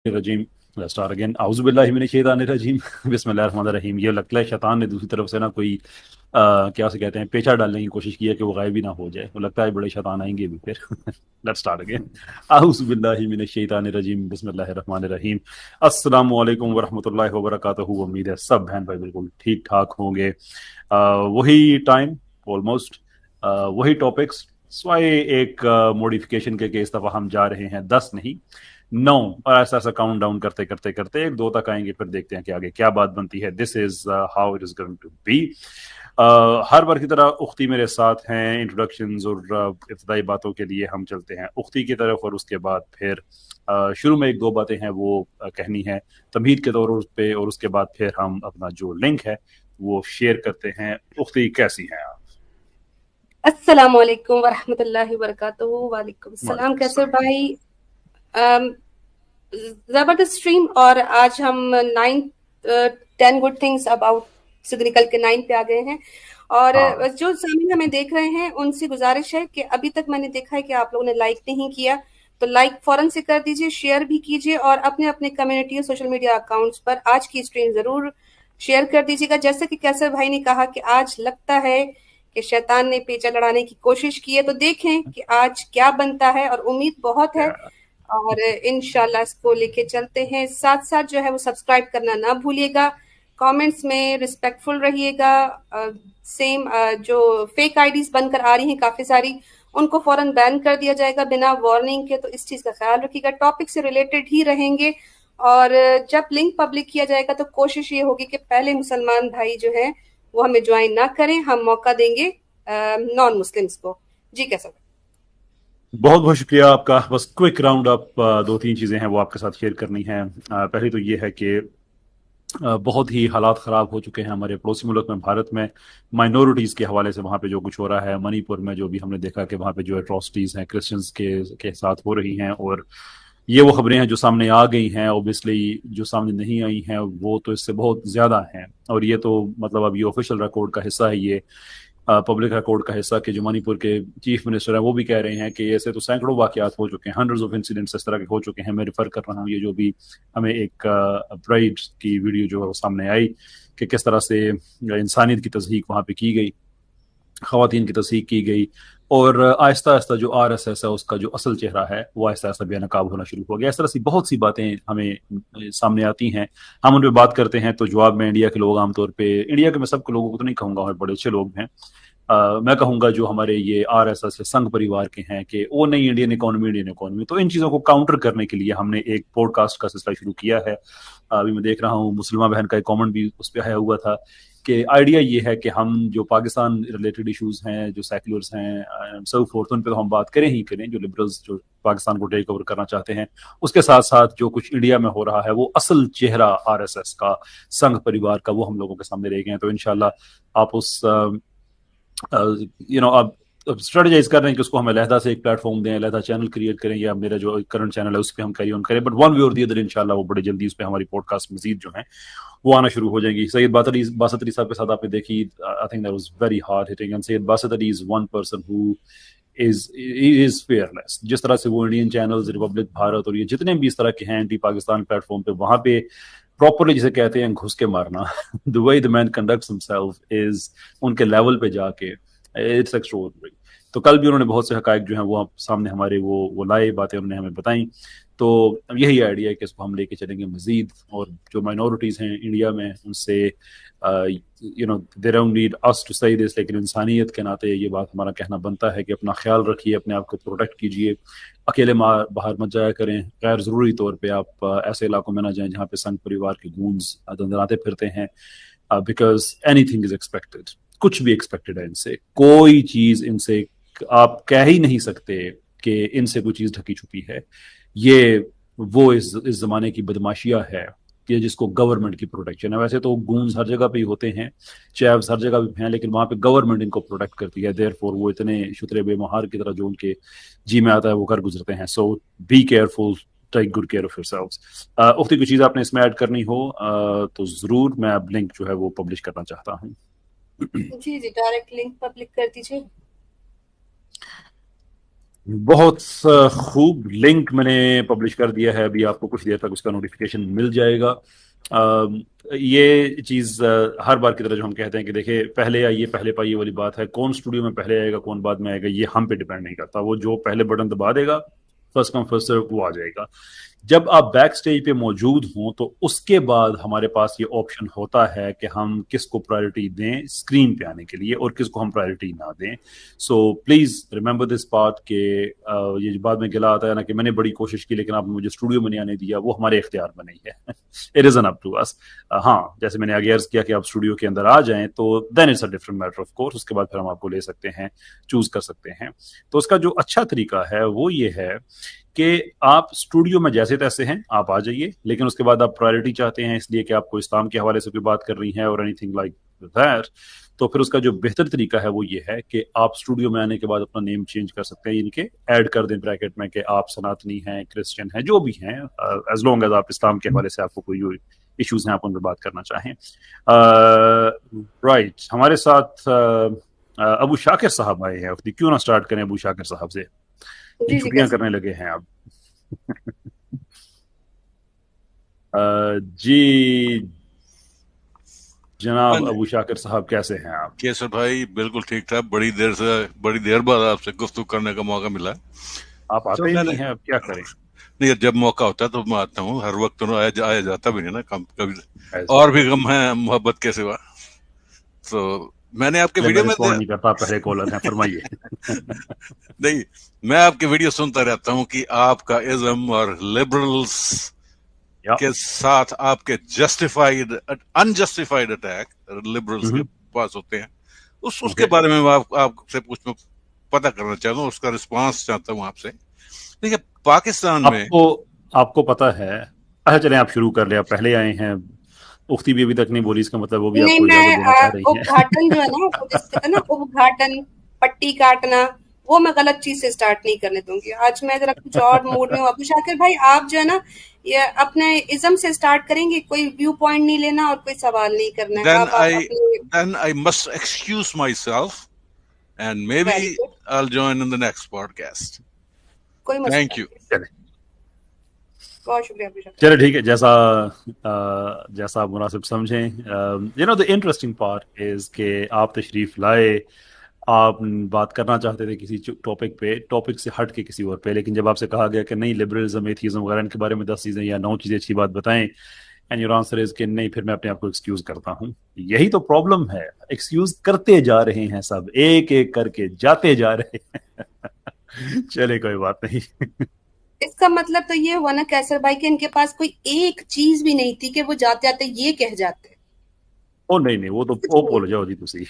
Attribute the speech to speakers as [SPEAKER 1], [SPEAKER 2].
[SPEAKER 1] रजीम star again आउज़ु बिल्लाहि मिनश शैतानिर रजीम बिस्मिल्लाहिर रहमानिर रहीम। ये लगता है शैतान ने दूसरी तरफ से ना कोई क्या से कहते हैं पेचा डालने की कोशिश की है कि वो गायब ही ना हो जाए। वो लगता है बड़े शैतान आएंगे भी फिर। Let's start again. आउज़ु बिल्लाहि मिनश शैतानिर रजीम बिस्मिल्लाहिर रहमानिर रहीम। अस्सलामु अलैकुम व रहमतुल्लाहि व बरकातहू। उम्मीद है सब बहन भाई बिल्कुल ठीक ठाक होंगे। वही टाइम ऑलमोस्ट, वही टॉपिक्स स्वाय एक मॉडिफिकेशन के इस दफ़ा हम जा रहे हैं 10 नहीं 9, और ऐसा ऐसा काउंट डाउन करते करते करते 1 2 तक आएंगे, फिर देखते हैं कि आगे क्या बात बनती है। This is how it is going to be. हर बार की तरह उख्ती मेरे साथ हैं इंट्रोडक्शंस और इब्तदाई बातों के लिए हम चलते हैं उख्ती की तरफ, और उसके बाद फिर शुरू में 1 2 बातें हैं वो कहनी है तमहीद के तौर पे, और उसके बाद फिर हम अपना जो लिंक है वो शेयर करते हैं। उख्ती कैसी हैं आप?
[SPEAKER 2] अस्सलामु अलैकुम वरहमतुल्लाहि वबरकातुहू। वालेकुम सलाम।
[SPEAKER 1] वालेकुम
[SPEAKER 2] कैसे हो
[SPEAKER 1] अस्सलाम।
[SPEAKER 2] भाई? अम, जबरदस्त स्ट्रीम। और आज हम 10 गुड थिंग्स अबाउट से निकल के 9 पे आ गए हैं। और
[SPEAKER 1] हाँ,
[SPEAKER 2] जो सामने हमें देख रहे हैं उनसे गुजारिश है कि अभी तक मैंने देखा है कि आप लोगों ने लाइक नहीं किया, तो लाइक फौरन से कर दीजिए, शेयर भी कीजिए और अपने अपने कम्युनिटी और सोशल मीडिया अकाउंट्स पर आज की स्ट्रीम जरूर शेयर कर दीजिएगा। जैसा कि कैसर भाई ने कहा कि आज लगता है कि शैतान ने पेचा लड़ाने की कोशिश की है, तो देखें कि आज क्या बनता है। और उम्मीद बहुत है
[SPEAKER 1] क्या
[SPEAKER 2] और इंशाल्लाह इसको लेके चलते हैं। साथ साथ जो है वो सब्सक्राइब करना ना भूलिएगा, कमेंट्स में रिस्पेक्टफुल रहिएगा। सेम जो फेक आईडीज बनकर आ रही हैं काफी सारी, उनको फौरन बैन कर दिया जाएगा बिना वार्निंग के, तो इस चीज का ख्याल रखिएगा। टॉपिक से रिलेटेड ही रहेंगे। और जब लिंक पब्लिक किया जाएगा तो कोशिश ये होगी कि पहले मुसलमान भाई जो है वो हमें ज्वाइन ना करें, हम मौका देंगे नॉन मुस्लिम्स को। जी कैसा?
[SPEAKER 1] बहुत बहुत शुक्रिया आपका। बस क्विक राउंड अप, 2 3 चीज़ें हैं वो आपके साथ शेयर करनी है। पहली तो ये है कि बहुत ही हालात ख़राब हो चुके हैं हमारे पड़ोसी मुल्क में, भारत में, माइनॉरिटीज़ के हवाले से। वहाँ पे जो कुछ हो रहा है मणिपुर में, जो भी हमने देखा कि वहाँ पे जो एट्रॉसिटीज़ हैं क्रिश्चियंस के साथ हो रही हैं, और ये वो खबरें हैं जो सामने आ गई हैं। ऑब्वियसली जो सामने नहीं आई हैं वो तो इससे बहुत ज़्यादा हैं, और ये तो मतलब अब ये ऑफिशियल रिकॉर्ड का हिस्सा है, ये पब्लिक रिकॉर्ड का हिस्सा कि जो मणिपुर के चीफ मिनिस्टर हैं वो भी कह रहे हैं कि ऐसे तो सैकड़ों वाकयात हो चुके हैं, हंड्रेड्स ऑफ इंसिडेंट्स इस तरह के हो चुके हैं। मैं रिफर कर रहा हूँ ये जो भी हमें एक ब्राइड की वीडियो जो है वो सामने आई कि किस तरह से इंसानियत की तज़हीक वहाँ पे की गई, खवातीन की तस्दीक की गई, और आहिस्ता आहिस्ता जो RSS है उसका जो असल चेहरा है वो आहिस्ता आहिस्ता बेनकाब होना शुरू हो गया। इस तरह से बहुत सी बातें हमें सामने आती हैं, हम उन पर बात करते हैं। तो जवाब में इंडिया के लोग आमतौर पे, इंडिया के मैं सबके लोगों को तो नहीं कहूँगा, हमारे बड़े अच्छे लोग हैं, मैं कहूँगा जो हमारे ये RSS या संघ परिवार के हैं, कि वो नहीं इंडियन इकोनॉमी इंडियन इकोनॉमी। तो इन चीज़ों को काउंटर करने के लिए हमने एक पॉडकास्ट का सिलसिला शुरू किया है। अभी मैं देख रहा हूँ मुसलमा बहन का एक कमेंट भी उस पर आया हुआ था कि आइडिया ये है कि हम जो पाकिस्तान रिलेटेड इश्यूज हैं, जो सेकुलर्स हैं, सो फोर्थ, उन पे तो हम बात करें ही करें, जो लिबरल्स जो पाकिस्तान को टेक ओवर करना चाहते हैं, उसके साथ साथ जो कुछ इंडिया में हो रहा है वो असल चेहरा RSS का, संघ परिवार का, वो हम लोगों के सामने रह गए हैं। तो इंशाल्लाह आप उस आप स्ट्रेटेजाइज कर रहे हैं कि उसको हम अलहदा से एक प्लेटफॉर्म दें, अलहदा चैनल क्रिएट करें, या मेरा जो करंट चैनल है उस पर हम कैरी ऑन करें, बट वन वे और दी अदर इंशाल्लाह वो बड़े जल्दी उस पर हमारी पॉडकास्ट मजीद जो है वो आना शुरू हो जाएंगी। सैयद बासत अली साहब के साथ आपने देखी, I think that was very hard hitting, and Syed Basit Ali is one person who is fearless. जिस तरह से वो इंडियन चैनल्स, रिपब्लिक भारत और ये जितने भी इस तरह के हैं एंटी पाकिस्तान प्लेटफॉर्म पे, वहां पे प्रॉपरली जिसे कहते हैं घुस के मारना, the way the man conducts himself is, उनके लेवल पे जाके, इट्स एक्स्ट्राऑर्डिनरी। तो कल भी उन्होंने बहुत से हकायक जो हैं वो सामने हमारे वो लाए, बातें उन्होंने हमें बताई। तो यही आइडिया है कि इसको हम लेके चलेंगे मजीद, और जो माइनॉरिटीज़ हैं इंडिया में उनसे, they don't need us to say this, लेकिन इंसानियत के नाते ये बात हमारा कहना बनता है कि अपना ख्याल रखिए, अपने आप को प्रोटेक्ट कीजिए, अकेले बाहर मत जाया करें, गैर ज़रूरी तौर पे आप ऐसे इलाकों में ना जाएं जहाँ पे संघ परिवार के गूंज दंदनाते फिरते हैं, because any thing is expected. कुछ भी एक्सपेक्टेड है इनसे, कोई चीज़ इनसे आप कह ही नहीं सकते कि इनसे कोई चीज़ ढकी छुपी है। ये वो इस जमाने की बदमाशिया है कि जिसको गवर्नमेंट की प्रोटेक्शन है। वैसे तो गूंज हर जगह पे ही होते हैं, चैव्स हर जगह पे हैं, लेकिन वहां पे गवर्नमेंट इनको प्रोटेक्ट करती है, देयरफॉर वो इतने शुतरे बेमहार की तरह जो उनके जी में आता है वो कर गुजरते हैं। So be careful, take good care of yourselves. उख्ती कोई चीज़ आपने इसमें ऐड करनी हो तो ज़रूर, मैं अब लिंक जो है वो पब्लिश करना चाहता हूँ।
[SPEAKER 2] जी जी, डायरेक्ट लिंक पब्लिक कर दीजिए।
[SPEAKER 1] बहुत खूब, लिंक मैंने पब्लिश कर दिया है, अभी आपको कुछ देर तक उसका नोटिफिकेशन मिल जाएगा। ये चीज़ हर बार की तरह जो हम कहते हैं कि देखिए पहले आइए पहले पाइए वाली बात है, कौन स्टूडियो में पहले आएगा कौन बाद में आएगा ये हम पे डिपेंड नहीं करता, वो जो पहले बटन दबा देगा फर्स्ट कम फर्स्ट सर्व वो आ जाएगा। जब आप बैक स्टेज पे मौजूद हों तो उसके बाद हमारे पास ये ऑप्शन होता है कि हम किसको प्रायोरिटी दें स्क्रीन पे आने के लिए और किसको हम प्रायोरिटी ना दें। So please remember this part के ये जो बाद में गिला आता है ना कि मैंने बड़ी कोशिश की लेकिन आपने मुझे स्टूडियो में नहीं आने दिया, वो हमारे इख्तियार में नहीं है। It is an up to us. हाँ, जैसे मैंने आगे अर्ज किया कि आप स्टूडियो के अंदर आ जाएं तो then it's a different matter of course, उसके बाद फिर हम आपको ले सकते हैं, चूज कर सकते हैं। तो उसका जो अच्छा तरीका है वो ये है कि आप स्टूडियो में जैसे तैसे हैं आप आ जाइए, लेकिन उसके बाद आप प्रायोरिटी चाहते हैं इसलिए कि आपको इस्लाम के हवाले से कोई बात कर रही है और एनीथिंग लाइक दैट, तो फिर उसका जो बेहतर तरीका है वो ये है कि आप स्टूडियो में आने के बाद अपना नेम चेंज कर सकते हैं, यानी कि ऐड कर दें ब्रैकेट में कि आप सनातनी हैं, क्रिश्चियन हैं, जो भी हैं, एज लॉन्ग एज आप इस्लाम के हवाले से आपको कोई इश्यूज हैं आप उन पर बात करना चाहें। राइट, हमारे साथ अबू शाकिर साहब आए हैं, क्यों ना स्टार्ट करें अबू शाकिर साहब से,
[SPEAKER 2] जी जी,
[SPEAKER 1] छुट्टियां
[SPEAKER 2] कैसे?
[SPEAKER 1] करने लगे हैं आप। जी
[SPEAKER 3] हाँ
[SPEAKER 1] जनाब
[SPEAKER 3] जी,
[SPEAKER 1] अबू शाकिर साहब कैसे हैं आप?
[SPEAKER 3] केसर भाई बिल्कुल ठीक ठाक। बड़ी देर बाद आपसे गुफ्तगू करने का मौका मिला।
[SPEAKER 1] आप
[SPEAKER 3] तो
[SPEAKER 1] आते ही
[SPEAKER 3] मैंने
[SPEAKER 1] नहीं हैं, अब क्या करें?
[SPEAKER 3] नहीं, जब मौका होता है तो मैं आता हूँ। हर वक्त तो आया जाता भी नहीं ना, कम कभी
[SPEAKER 1] ऐसे
[SPEAKER 3] और भी गम है मोहब्बत के सिवा। तो मैंने आपके
[SPEAKER 1] चलिए, मैं
[SPEAKER 3] वीडियो में
[SPEAKER 1] रिस्पॉन्ड नहीं करता, पहले कॉलर हैं, फरमाइए।
[SPEAKER 3] नहीं, मैं आपके वीडियो सुनता रहता हूँ कि आपका इज्म और लिबरल्स
[SPEAKER 1] या
[SPEAKER 3] के साथ आपके जस्टिफाइड अनजस्टिफाइड अटैक लिबरल्स के पास होते हैं। उसके
[SPEAKER 1] ओके,
[SPEAKER 3] बारे में मैं आपसे कुछ मैं पता करना चाहता हूँ, उसका रिस्पांस चाहता हूँ आपसे। देखिए, पाकिस्तान में
[SPEAKER 1] आपको आपको पता है, अच्छा चलें आप शुरू कर ले, आप पहले आए हैं, उख्ती भी अभी तक नहीं बोली, इसका मतलब वो भी
[SPEAKER 2] नहीं,
[SPEAKER 1] आपको इजाजत देना
[SPEAKER 2] मैं
[SPEAKER 1] चाह रही हैं।
[SPEAKER 2] उद्घाटन जो है ना, वो जिससे कहते हैं ना उद्घाटन, पट्टी काटना, वो मैं गलत चीज से स्टार्ट नहीं करने दूंगी। आज मैं जरा कुछ और मूड में हूँ। अबू शाकिर भाई, आप जो है ना, ये अपने इज्म से स्टार्ट करेंगे, कोई व्यू पॉइंट नहीं लेना और कोई सवाल नहीं करना है।
[SPEAKER 3] then
[SPEAKER 2] आप
[SPEAKER 3] I
[SPEAKER 2] अपने
[SPEAKER 3] then I must excuse myself and
[SPEAKER 2] very
[SPEAKER 3] maybe
[SPEAKER 2] good,
[SPEAKER 3] I'll join in the next podcast.
[SPEAKER 2] कोई
[SPEAKER 3] Thank
[SPEAKER 2] मसला
[SPEAKER 3] you.
[SPEAKER 2] नहीं।
[SPEAKER 1] चले
[SPEAKER 2] बहुत शुक्रिया अबू शाकिर
[SPEAKER 1] चले
[SPEAKER 2] भाई।
[SPEAKER 1] ठीक है, जैसा आप मुनासिब समझें। You know the interesting part is के आप तशरीफ लाए, आप बात करना चाहते थे किसी टॉपिक पे, टॉपिक से हट के किसी और पे, लेकिन जब आपसे कहा गया कि नहीं लिबरलिज्म एथिज्म वगैरह इनके बारे में 10 चीज़ें या 9 चीज़ें अच्छी बात बताएं, एंड योर आंसर इज कि नहीं, फिर मैं अपने आप को एक्सक्यूज करता हूँ। यही तो प्रॉब्लम है, एक्सक्यूज करते जा रहे हैं, सब एक एक करके जाते जा रहे हैं। चले कोई बात नहीं।
[SPEAKER 2] इसका मतलब तो ये हुआ ना कैसर भाई कि इनके पास कोई एक चीज भी नहीं थी कि वो जाते जाते ये कह जाते।
[SPEAKER 1] ओ नहीं नहीं, वो तो
[SPEAKER 2] कुछ
[SPEAKER 1] ओ
[SPEAKER 2] नहीं
[SPEAKER 1] बोलो
[SPEAKER 2] थी।
[SPEAKER 1] जाओ जी तुसी।